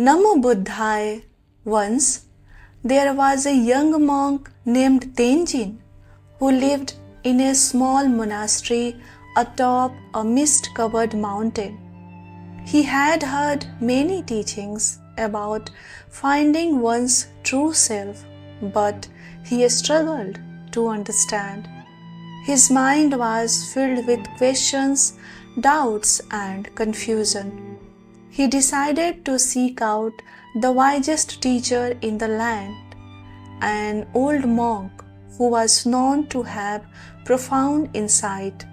Namo Buddhaya. Once, there was a young monk named Tenzin who lived in a small monastery atop a mist-covered mountain. He had heard many teachings about finding one's true self, but he struggled to understand. His mind was filled with questions, doubts, and confusion. He decided to seek out the wisest teacher in the land, an old monk who was known to have profound insight.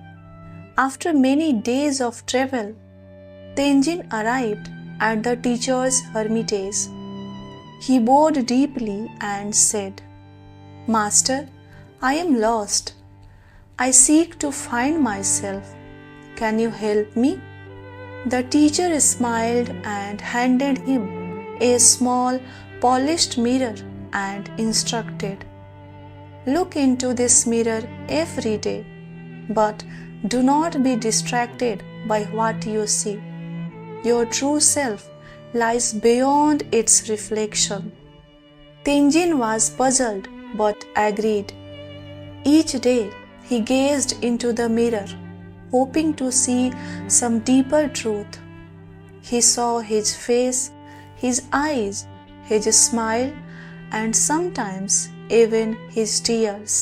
After many days of travel, Tenzin arrived at the teacher's hermitage. He bowed deeply and said, "Master, I am lost. I seek to find myself. Can you help me?" The teacher smiled and handed him a small, polished mirror and instructed, "Look into this mirror every day, but do not be distracted by what you see. Your true self lies beyond its reflection." Tenzin was puzzled but agreed. Each day he gazed into the mirror, hoping to see some deeper truth. He saw his face, his eyes, his smile, and sometimes even his tears.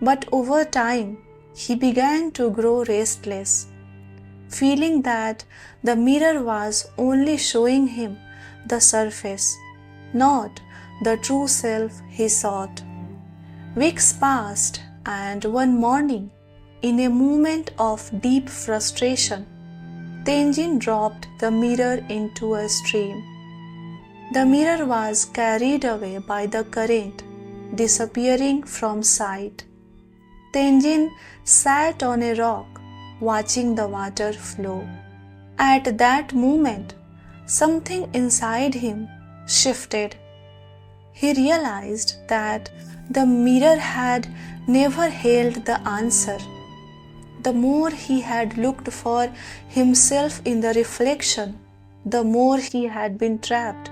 But over time, he began to grow restless, feeling that the mirror was only showing him the surface, not the true self he sought. Weeks passed, and one morning, in a moment of deep frustration, Tenzin dropped the mirror into a stream. The mirror was carried away by the current, disappearing from sight. Tenzin sat on a rock, watching the water flow. At that moment, something inside him shifted. He realized that the mirror had never held the answer. The more he had looked for himself in the reflection, the more he had been trapped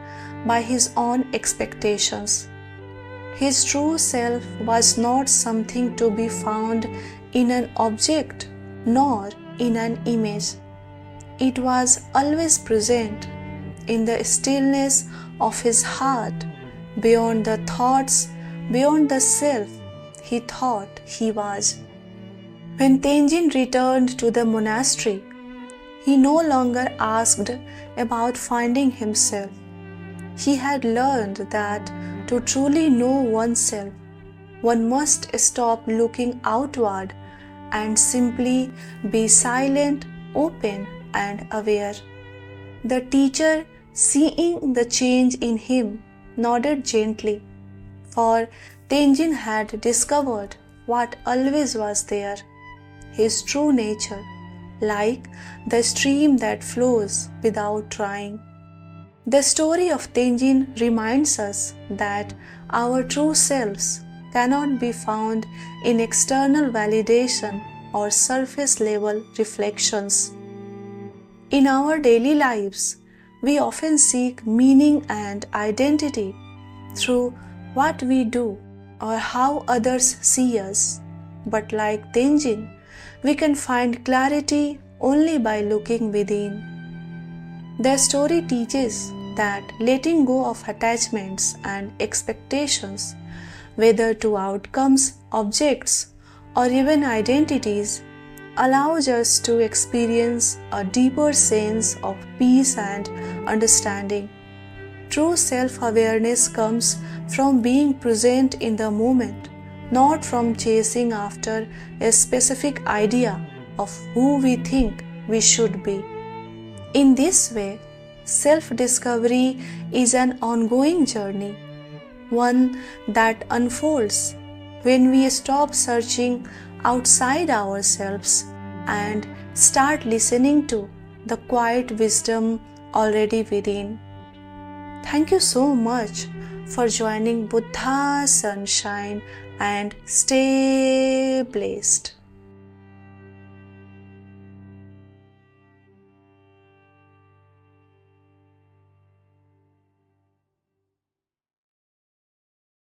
by his own expectations. His true self was not something to be found in an object nor in an image. It was always present in the stillness of his heart, beyond the thoughts, beyond the self he thought he was. When Tenzin returned to the monastery, he no longer asked about finding himself. He had learned that to truly know oneself, one must stop looking outward and simply be silent, open, and aware. The teacher, seeing the change in him, nodded gently, for Tenzin had discovered what always was there, his true nature, like the stream that flows without trying. The story of Tenzin reminds us that our true selves cannot be found in external validation or surface level reflections. In our daily lives, we often seek meaning and identity through what we do or how others see us. But like Tenzin, we can find clarity only by looking within. The story teaches that letting go of attachments and expectations, whether to outcomes, objects, or even identities, allows us to experience a deeper sense of peace and understanding. True self-awareness comes from being present in the moment, not from chasing after a specific idea of who we think we should be. In this way, self-discovery is an ongoing journey, one that unfolds when we stop searching outside ourselves and start listening to the quiet wisdom already within. Thank you so much for joining Buddha Sunshine and stay blessed.